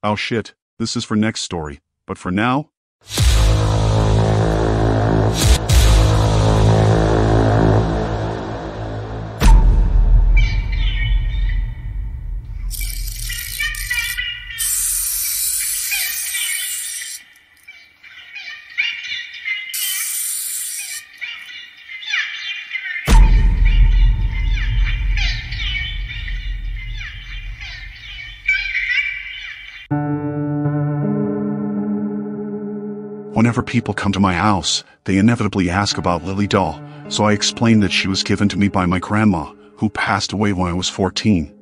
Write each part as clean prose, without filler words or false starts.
Oh shit, this is for next story, but for now, whenever people come to my house, they inevitably ask about Lily Doll, so I explained that she was given to me by my grandma, who passed away when I was 14.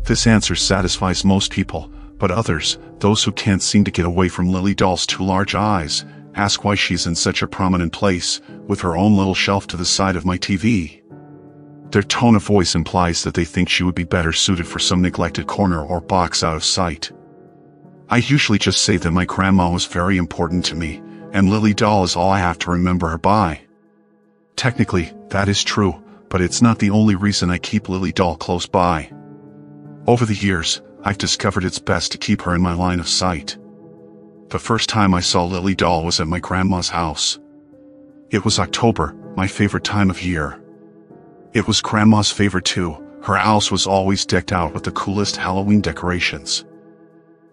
This answer satisfies most people, but others, those who can't seem to get away from Lily Doll's two large eyes, ask why she's in such a prominent place, with her own little shelf to the side of my TV. Their tone of voice implies that they think she would be better suited for some neglected corner or box out of sight. I usually just say that my grandma was very important to me, and Lily Doll is all I have to remember her by. Technically, that is true, but it's not the only reason I keep Lily Doll close by. Over the years, I've discovered it's best to keep her in my line of sight. The first time I saw Lily Doll was at my grandma's house. It was October, my favorite time of year. It was Grandma's favorite too. Her house was always decked out with the coolest Halloween decorations.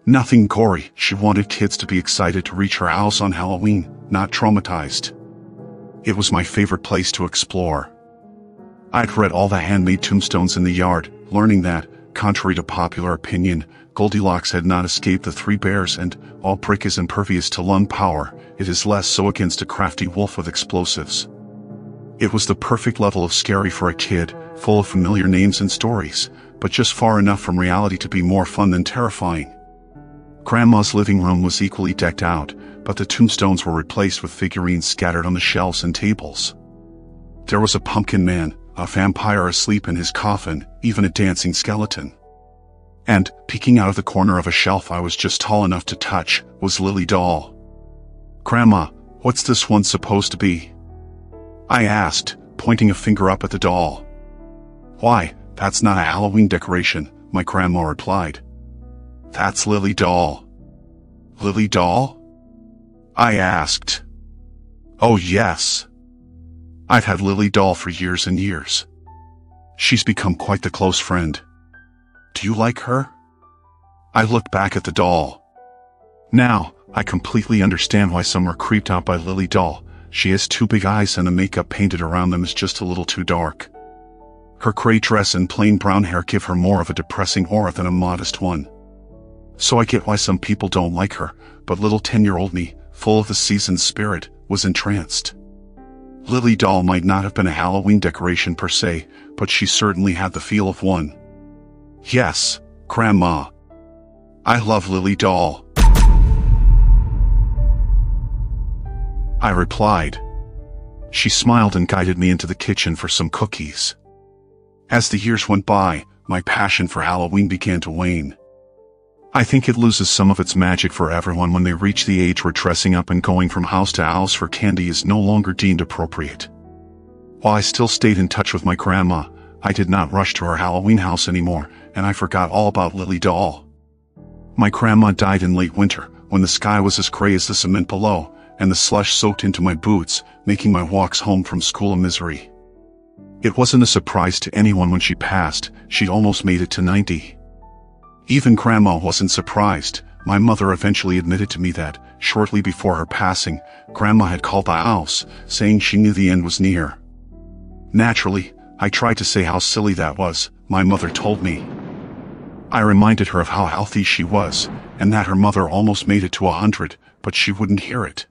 Nothing gory, she wanted kids to be excited to reach her house on Halloween, not traumatized. It was my favorite place to explore. I'd read all the handmade tombstones in the yard, learning that, contrary to popular opinion, Goldilocks had not escaped the three bears and, all brick is impervious to lung power, it is less so against a crafty wolf with explosives. It was the perfect level of scary for a kid, full of familiar names and stories, but just far enough from reality to be more fun than terrifying. Grandma's living room was equally decked out, but the tombstones were replaced with figurines scattered on the shelves and tables. There was a pumpkin man, a vampire asleep in his coffin, even a dancing skeleton. And, peeking out of the corner of a shelf I was just tall enough to touch, was Lily Doll. "Grandma, what's this one supposed to be?" I asked, pointing a finger up at the doll. "Why, that's not a Halloween decoration," my grandma replied. "That's Lily Doll." "Lily Doll?" I asked. "Oh yes. I've had Lily Doll for years and years. She's become quite the close friend. Do you like her?" I looked back at the doll. Now, I completely understand why some are creeped out by Lily Doll. She has two big eyes and the makeup painted around them is just a little too dark. Her gray dress and plain brown hair give her more of a depressing aura than a modest one. So I get why some people don't like her, but little 10-year-old me, full of the seasoned spirit, was entranced. Lily Doll might not have been a Halloween decoration per se, but she certainly had the feel of one. "Yes, Grandma. I love Lily Doll," I replied. She smiled and guided me into the kitchen for some cookies. As the years went by, my passion for Halloween began to wane. I think it loses some of its magic for everyone when they reach the age where dressing up and going from house to house for candy is no longer deemed appropriate. While I still stayed in touch with my grandma, I did not rush to her Halloween house anymore, and I forgot all about Lily Doll. My grandma died in late winter, when the sky was as gray as the cement below, and the slush soaked into my boots, making my walks home from school a misery. It wasn't a surprise to anyone when she passed. She'd almost made it to 90. Even Grandma wasn't surprised. My mother eventually admitted to me that, shortly before her passing, Grandma had called the house, saying she knew the end was near. Naturally, I tried to say how silly that was, my mother told me. I reminded her of how healthy she was, and that her mother almost made it to 100, but she wouldn't hear it.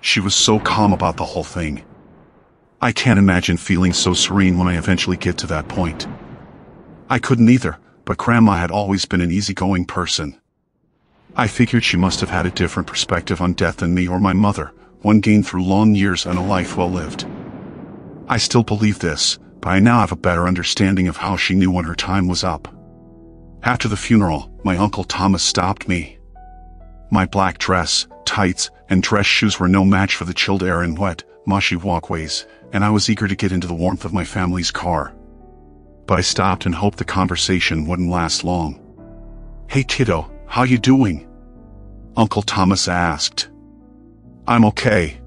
She was so calm about the whole thing. I can't imagine feeling so serene when I eventually get to that point. I couldn't either, but Grandma had always been an easygoing person. I figured she must have had a different perspective on death than me or my mother, one gained through long years and a life well lived. I still believe this, but I now have a better understanding of how she knew when her time was up. After the funeral, my Uncle Thomas stopped me. My black dress, tights, and dress shoes were no match for the chilled air and wet, mushy walkways, and I was eager to get into the warmth of my family's car. But I stopped and hoped the conversation wouldn't last long. "Hey kiddo, how you doing?" Uncle Thomas asked. "I'm okay."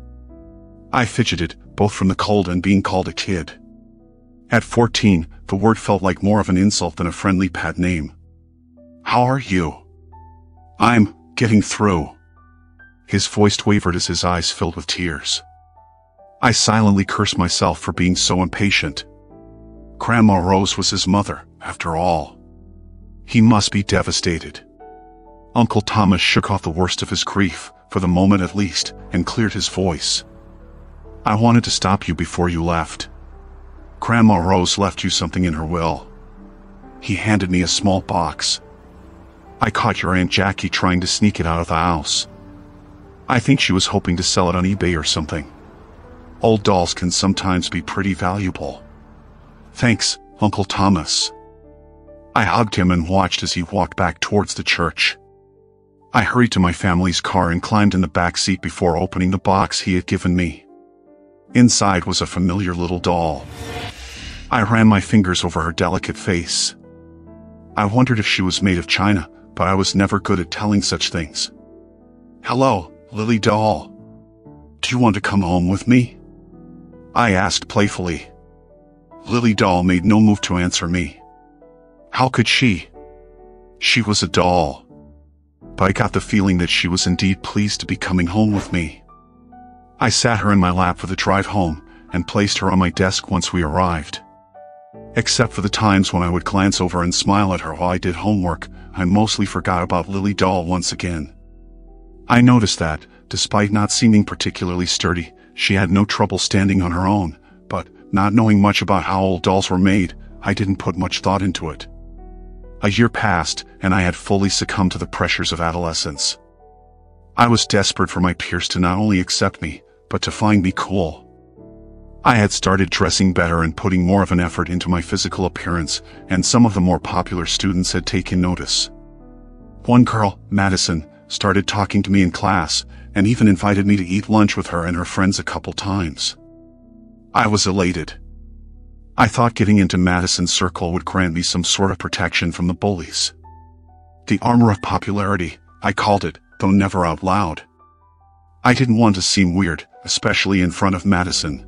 I fidgeted, both from the cold and being called a kid. At 14, the word felt like more of an insult than a friendly pet name. "How are you?" "I'm getting through." His voice wavered as his eyes filled with tears. I silently cursed myself for being so impatient. Grandma Rose was his mother, after all. He must be devastated. Uncle Thomas shook off the worst of his grief, for the moment at least, and cleared his voice. "I wanted to stop you before you left. Grandma Rose left you something in her will." He handed me a small box. "I caught your Aunt Jackie trying to sneak it out of the house. I think she was hoping to sell it on eBay or something. Old dolls can sometimes be pretty valuable." "Thanks, Uncle Thomas." I hugged him and watched as he walked back towards the church. I hurried to my family's car and climbed in the back seat before opening the box he had given me. Inside was a familiar little doll. I ran my fingers over her delicate face. I wondered if she was made of china, but I was never good at telling such things. "Hello, Lily doll. Do you want to come home with me?" I asked playfully. Lily doll made no move to answer me. How could she? She was a doll. But I got the feeling that she was indeed pleased to be coming home with me. I sat her in my lap for the drive home, and placed her on my desk once we arrived. Except for the times when I would glance over and smile at her while I did homework, I mostly forgot about Lily doll once again. I noticed that, despite not seeming particularly sturdy, she had no trouble standing on her own, but, not knowing much about how old dolls were made, I didn't put much thought into it. A year passed, and I had fully succumbed to the pressures of adolescence. I was desperate for my peers to not only accept me, but to find me cool. I had started dressing better and putting more of an effort into my physical appearance, and some of the more popular students had taken notice. One girl, Madison, started talking to me in class, and even invited me to eat lunch with her and her friends a couple times. I was elated. I thought getting into Madison's circle would grant me some sort of protection from the bullies. The armor of popularity, I called it, though never out loud. I didn't want to seem weird, especially in front of Madison.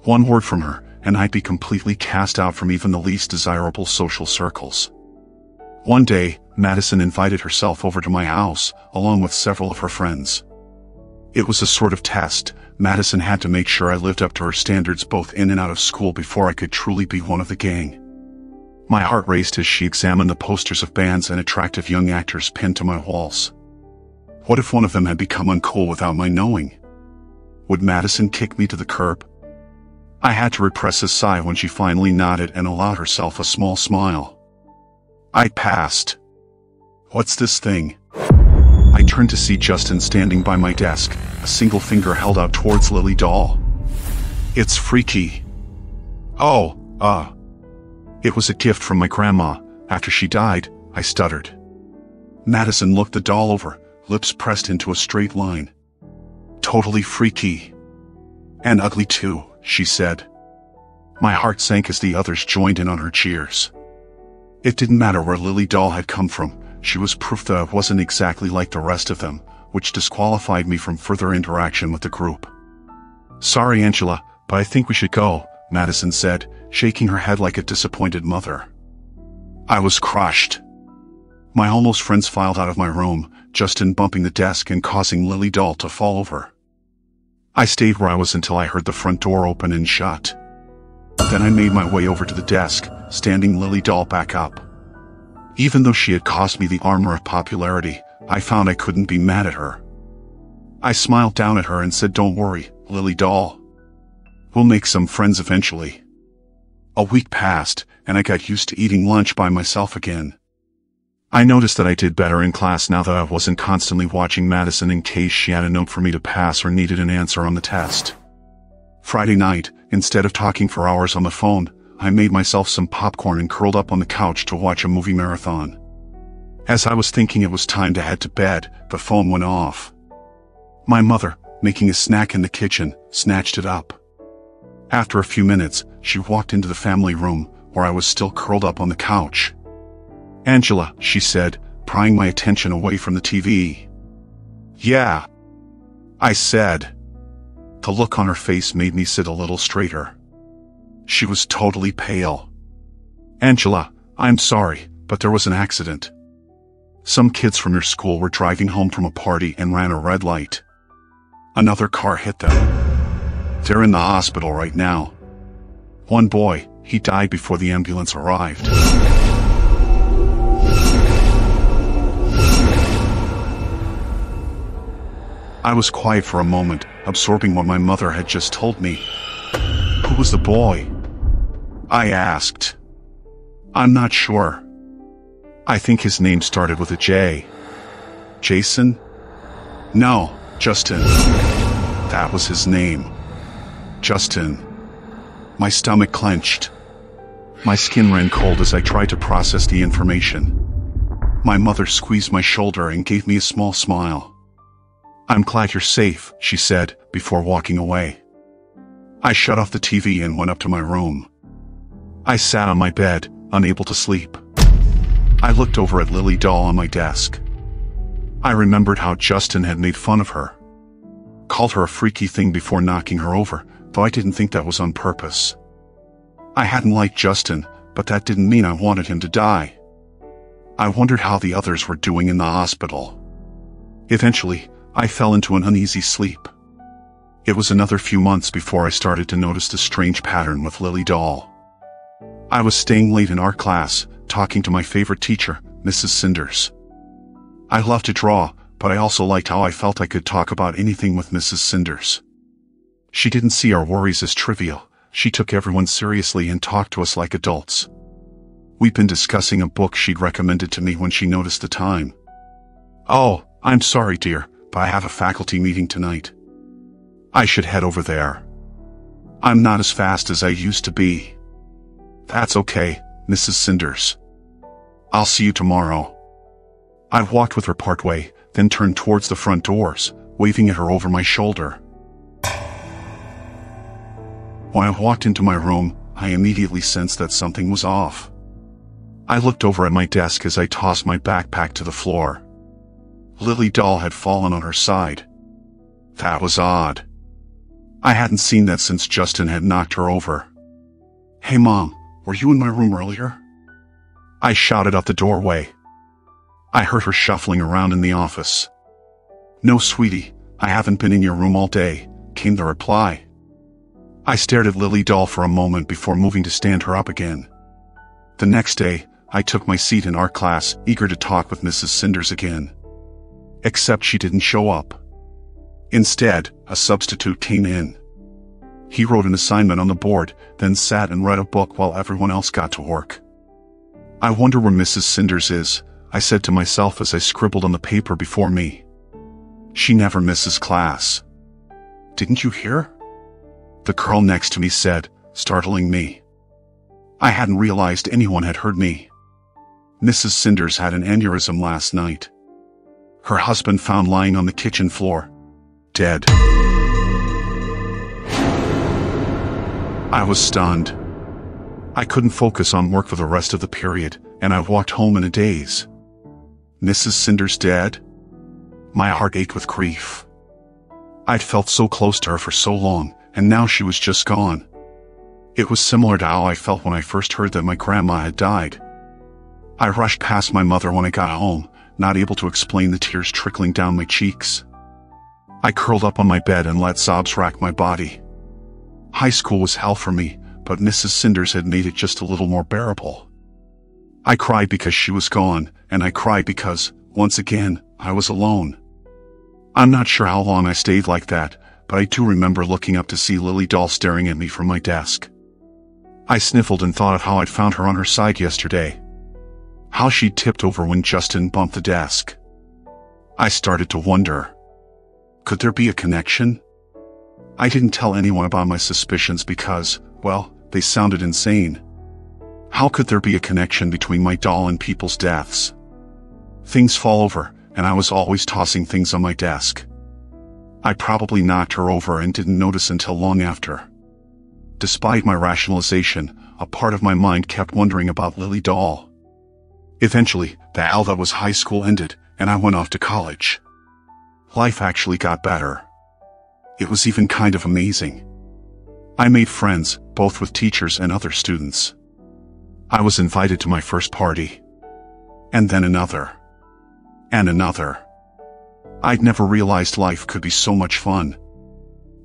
One word from her, and I'd be completely cast out from even the least desirable social circles. One day, Madison invited herself over to my house, along with several of her friends. It was a sort of test. Madison had to make sure I lived up to her standards both in and out of school before I could truly be one of the gang. My heart raced as she examined the posters of bands and attractive young actors pinned to my walls. What if one of them had become uncool without my knowing? Would Madison kick me to the curb? I had to repress a sigh when she finally nodded and allowed herself a small smile. I passed. "What's this thing?" I turned to see Justin standing by my desk, a single finger held out towards Lily doll. "It's freaky." "Oh, It was a gift from my grandma. After she died," I stuttered. Madison looked the doll over, lips pressed into a straight line. "Totally freaky. And ugly too," she said. My heart sank as the others joined in on her cheers. It didn't matter where Lily doll had come from. She was proof that I wasn't exactly like the rest of them, which disqualified me from further interaction with the group. "Sorry, Angela, but I think we should go," Madison said, shaking her head like a disappointed mother. I was crushed. My almost friends filed out of my room, Justin bumping the desk and causing Lily doll to fall over. I stayed where I was until I heard the front door open and shut. Then I made my way over to the desk, standing Lily doll back up. Even though she had cost me the armor of popularity, I found I couldn't be mad at her. I smiled down at her and said, "Don't worry, Lily doll. We'll make some friends eventually." A week passed, and I got used to eating lunch by myself again. I noticed that I did better in class now that I wasn't constantly watching Madison in case she had a note for me to pass or needed an answer on the test. Friday night, instead of talking for hours on the phone, I made myself some popcorn and curled up on the couch to watch a movie marathon. As I was thinking it was time to head to bed, the phone went off. My mother, making a snack in the kitchen, snatched it up. After a few minutes, she walked into the family room, where I was still curled up on the couch. "Angela," she said, prying my attention away from the TV. "Yeah," I said. The look on her face made me sit a little straighter. She was totally pale. "Angela, I'm sorry, but there was an accident. Some kids from your school were driving home from a party and ran a red light. Another car hit them. They're in the hospital right now. One boy, he died before the ambulance arrived." I was quiet for a moment, absorbing what my mother had just told me. "Who was the boy?" I asked. "I'm not sure. I think his name started with a J." "Jason?" "No, Justin. That was his name. Justin." My stomach clenched. My skin ran cold as I tried to process the information. My mother squeezed my shoulder and gave me a small smile. "I'm glad you're safe," she said, before walking away. I shut off the TV and went up to my room. I sat on my bed, unable to sleep. I looked over at Lily doll on my desk. I remembered how Justin had made fun of her. Called her a freaky thing before knocking her over, though I didn't think that was on purpose. I hadn't liked Justin, but that didn't mean I wanted him to die. I wondered how the others were doing in the hospital. Eventually, I fell into an uneasy sleep. It was another few months before I started to notice the strange pattern with Lily doll. I was staying late in art class, talking to my favorite teacher, Mrs. Cinders. I loved to draw, but I also liked how I felt I could talk about anything with Mrs. Cinders. She didn't see our worries as trivial. She took everyone seriously and talked to us like adults. We'd been discussing a book she'd recommended to me when she noticed the time. "Oh, I'm sorry, dear, but I have a faculty meeting tonight. I should head over there. I'm not as fast as I used to be." "That's okay, Mrs. Cinders. I'll see you tomorrow." I walked with her partway, then turned towards the front doors, waving at her over my shoulder. When I walked into my room, I immediately sensed that something was off. I looked over at my desk as I tossed my backpack to the floor. Lily doll had fallen on her side. That was odd. I hadn't seen that since Justin had knocked her over. "Hey Mom, were you in my room earlier?" I shouted out the doorway. I heard her shuffling around in the office. "No, sweetie, I haven't been in your room all day," came the reply. I stared at Lily doll for a moment before moving to stand her up again. The next day, I took my seat in art class, eager to talk with Mrs. Cinders again. Except she didn't show up. Instead, a substitute came in. He wrote an assignment on the board, then sat and read a book while everyone else got to work. "I wonder where Mrs. Cinders is," I said to myself as I scribbled on the paper before me. "She never misses class." "Didn't you hear?" the girl next to me said, startling me. I hadn't realized anyone had heard me. Mrs. Cinders had an aneurysm last night. Her husband found lying on the kitchen floor, dead. I was stunned. I couldn't focus on work for the rest of the period, and I walked home in a daze. Mrs. Cinders dead? My heart ached with grief. I'd felt so close to her for so long, and now she was just gone. It was similar to how I felt when I first heard that my grandma had died. I rushed past my mother when I got home, not able to explain the tears trickling down my cheeks. I curled up on my bed and let sobs rack my body. High school was hell for me, but Mrs. Cinders had made it just a little more bearable. I cried because she was gone, and I cried because, once again, I was alone. I'm not sure how long I stayed like that, but I do remember looking up to see Lily doll staring at me from my desk. I sniffled and thought of how I'd found her on her side yesterday. How she'd tipped over when Justin bumped the desk. I started to wonder. Could there be a connection? I didn't tell anyone about my suspicions because, well, they sounded insane. How could there be a connection between my doll and people's deaths? Things fall over, and I was always tossing things on my desk. I probably knocked her over and didn't notice until long after. Despite my rationalization, a part of my mind kept wondering about Lily Doll. Eventually, the hell that was high school ended, and I went off to college. Life actually got better. It was even kind of amazing. I made friends, both with teachers and other students. I was invited to my first party. And then another. And another. I'd never realized life could be so much fun.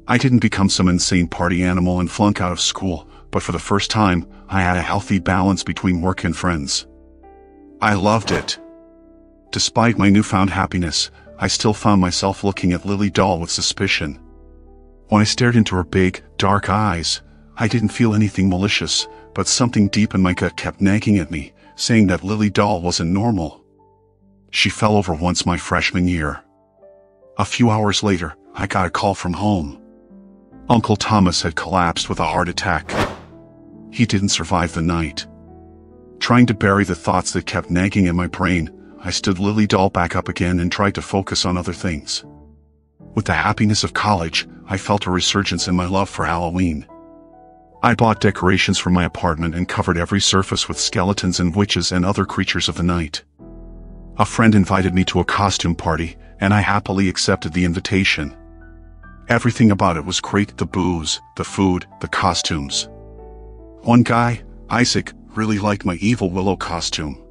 I didn't become some insane party animal and flunk out of school, but for the first time, I had a healthy balance between work and friends. I loved it. Despite my newfound happiness, I still found myself looking at Lily Doll with suspicion. When I stared into her big, dark eyes, I didn't feel anything malicious, but something deep in my gut kept nagging at me, saying that Lily Doll wasn't normal. She fell over once my freshman year. A few hours later, I got a call from home. Uncle Thomas had collapsed with a heart attack. He didn't survive the night. Trying to bury the thoughts that kept nagging in my brain, I stood Lily Doll back up again and tried to focus on other things. With the happiness of college, I felt a resurgence in my love for Halloween. I bought decorations for my apartment and covered every surface with skeletons and witches and other creatures of the night. A friend invited me to a costume party, and I happily accepted the invitation. Everything about it was great: the booze, the food, the costumes. One guy, Isaac, really liked my Evil Willow costume.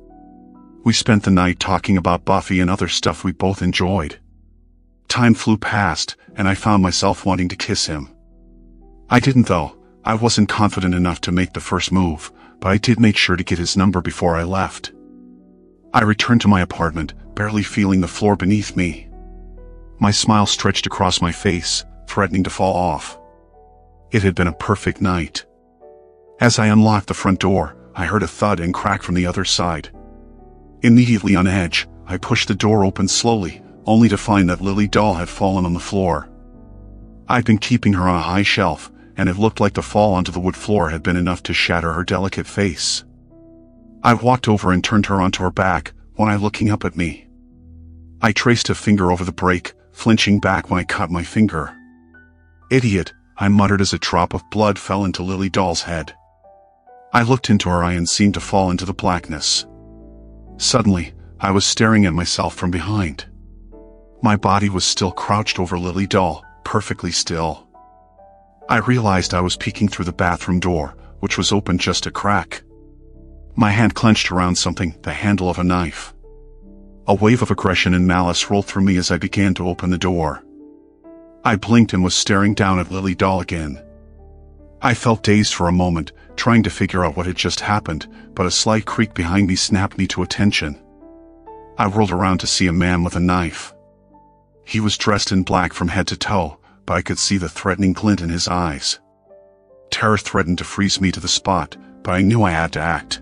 We spent the night talking about Buffy and other stuff we both enjoyed. Time flew past, and I found myself wanting to kiss him. I didn't though. I wasn't confident enough to make the first move, but I did make sure to get his number before I left. I returned to my apartment, barely feeling the floor beneath me. My smile stretched across my face, threatening to fall off. It had been a perfect night. As I unlocked the front door, I heard a thud and crack from the other side. Immediately on edge, I pushed the door open slowly, only to find that Lily Doll had fallen on the floor. I'd been keeping her on a high shelf, and it looked like the fall onto the wood floor had been enough to shatter her delicate face. I walked over and turned her onto her back, one eye looking up at me. I traced a finger over the break, flinching back when I cut my finger. "Idiot," I muttered as a drop of blood fell into Lily Doll's head. I looked into her eye and seemed to fall into the blackness. Suddenly, I was staring at myself from behind. My body was still crouched over Lily Doll, perfectly still. I realized I was peeking through the bathroom door, which was open just a crack. My hand clenched around something, the handle of a knife. A wave of aggression and malice rolled through me as I began to open the door. I blinked and was staring down at Lily Doll again. I felt dazed for a moment, trying to figure out what had just happened, but a slight creak behind me snapped me to attention. I whirled around to see a man with a knife. He was dressed in black from head to toe, but I could see the threatening glint in his eyes. Terror threatened to freeze me to the spot, but I knew I had to act.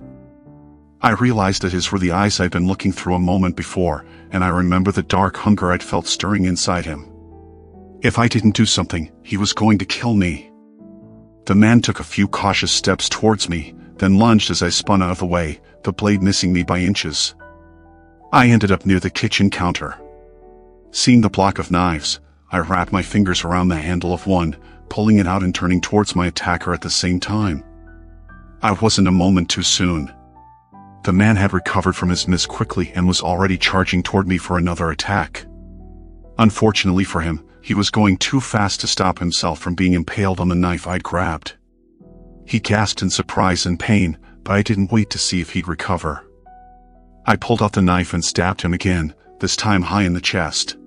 I realized that his were the eyes I'd been looking through a moment before, and I remembered the dark hunger I'd felt stirring inside him. If I didn't do something, he was going to kill me. The man took a few cautious steps towards me, then lunged as I spun out of the way, the blade missing me by inches. I ended up near the kitchen counter. Seeing the block of knives, I wrapped my fingers around the handle of one, pulling it out and turning towards my attacker at the same time. I wasn't a moment too soon. The man had recovered from his miss quickly and was already charging toward me for another attack. Unfortunately for him, he was going too fast to stop himself from being impaled on the knife I'd grabbed. He gasped in surprise and pain, but I didn't wait to see if he'd recover. I pulled out the knife and stabbed him again, this time high in the chest.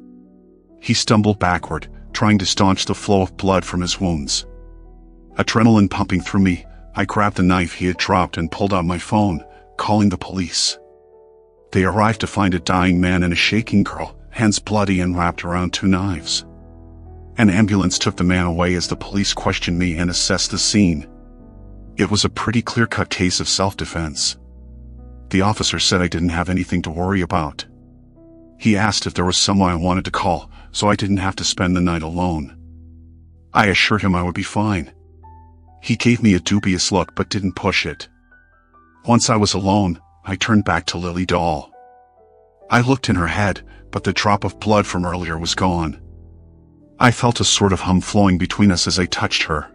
He stumbled backward, trying to staunch the flow of blood from his wounds. Adrenaline pumping through me, I grabbed the knife he had dropped and pulled out my phone, calling the police. They arrived to find a dying man and a shaking girl, hands bloody and wrapped around two knives. An ambulance took the man away as the police questioned me and assessed the scene. It was a pretty clear-cut case of self-defense. The officer said I didn't have anything to worry about. He asked if there was someone I wanted to call, so I didn't have to spend the night alone. I assured him I would be fine. He gave me a dubious look but didn't push it. Once I was alone, I turned back to Lily Doll. I looked in her head, but the drop of blood from earlier was gone. I felt a sort of hum flowing between us as I touched her.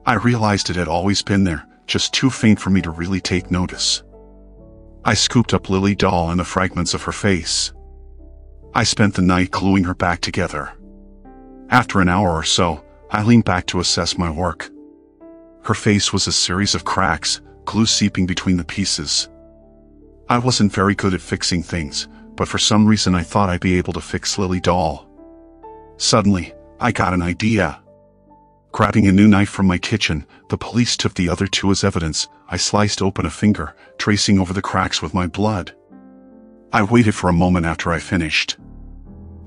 I realized it had always been there, just too faint for me to really take notice. I scooped up Lily doll and the fragments of her face. I spent the night gluing her back together. After an hour or so, I leaned back to assess my work. Her face was a series of cracks, glue seeping between the pieces. I wasn't very good at fixing things, but for some reason I thought I'd be able to fix Lily doll. Suddenly, I got an idea. Grabbing a new knife from my kitchen, the police took the other two as evidence. I sliced open a finger, tracing over the cracks with my blood. I waited for a moment after I finished.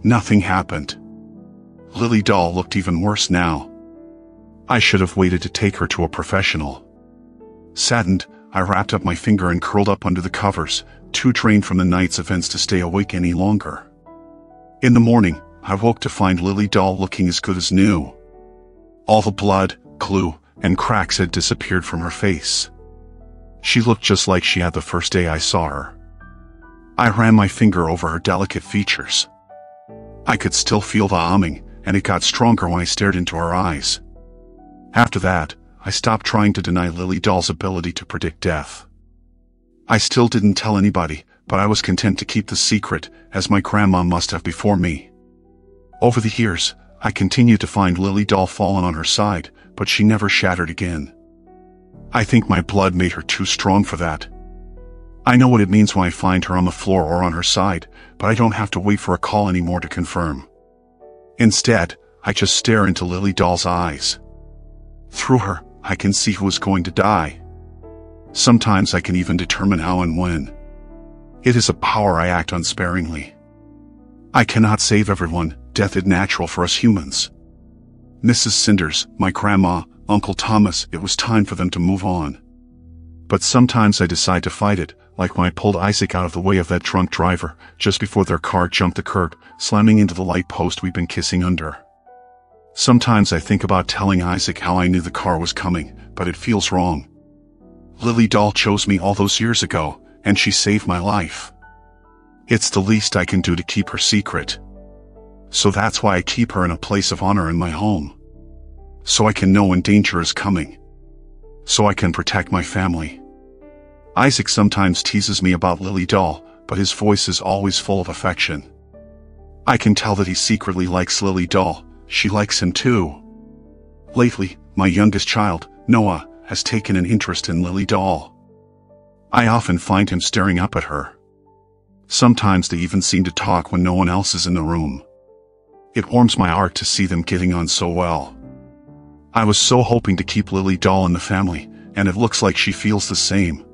Nothing happened. Lily doll looked even worse now. I should have waited to take her to a professional. Saddened, I wrapped up my finger and curled up under the covers, too drained from the night's events to stay awake any longer. In the morning, I woke to find Lily doll looking as good as new. All the blood, glue, and cracks had disappeared from her face. She looked just like she had the first day I saw her. I ran my finger over her delicate features. I could still feel the humming, and it got stronger when I stared into her eyes. After that, I stopped trying to deny Lily doll's ability to predict death. I still didn't tell anybody, but I was content to keep the secret, as my grandma must have before me. Over the years, I continued to find Lily doll fallen on her side, but she never shattered again. I think my blood made her too strong for that. I know what it means when I find her on the floor or on her side, but I don't have to wait for a call anymore to confirm. Instead, I just stare into Lily doll's eyes. Through her, I can see who is going to die. Sometimes I can even determine how and when. It is a power I act unsparingly. I cannot save everyone. Death is natural for us humans. Mrs. Cinders, my grandma, Uncle Thomas, it was time for them to move on. But sometimes I decide to fight it, like when I pulled Isaac out of the way of that drunk driver, just before their car jumped the curb, slamming into the light post we've been kissing under. Sometimes I think about telling Isaac how I knew the car was coming, but it feels wrong. Lily doll chose me all those years ago, and she saved my life. It's the least I can do to keep her secret. So that's why I keep her in a place of honor in my home. So I can know when danger is coming. So I can protect my family. Isaac sometimes teases me about Lily doll, but his voice is always full of affection. I can tell that he secretly likes Lily doll. She likes him too. Lately, my youngest child, Noah, has taken an interest in Lily doll. I often find him staring up at her. Sometimes they even seem to talk when no one else is in the room. It warms my heart to see them getting on so well. I was so hoping to keep Lily doll in the family, and it looks like she feels the same.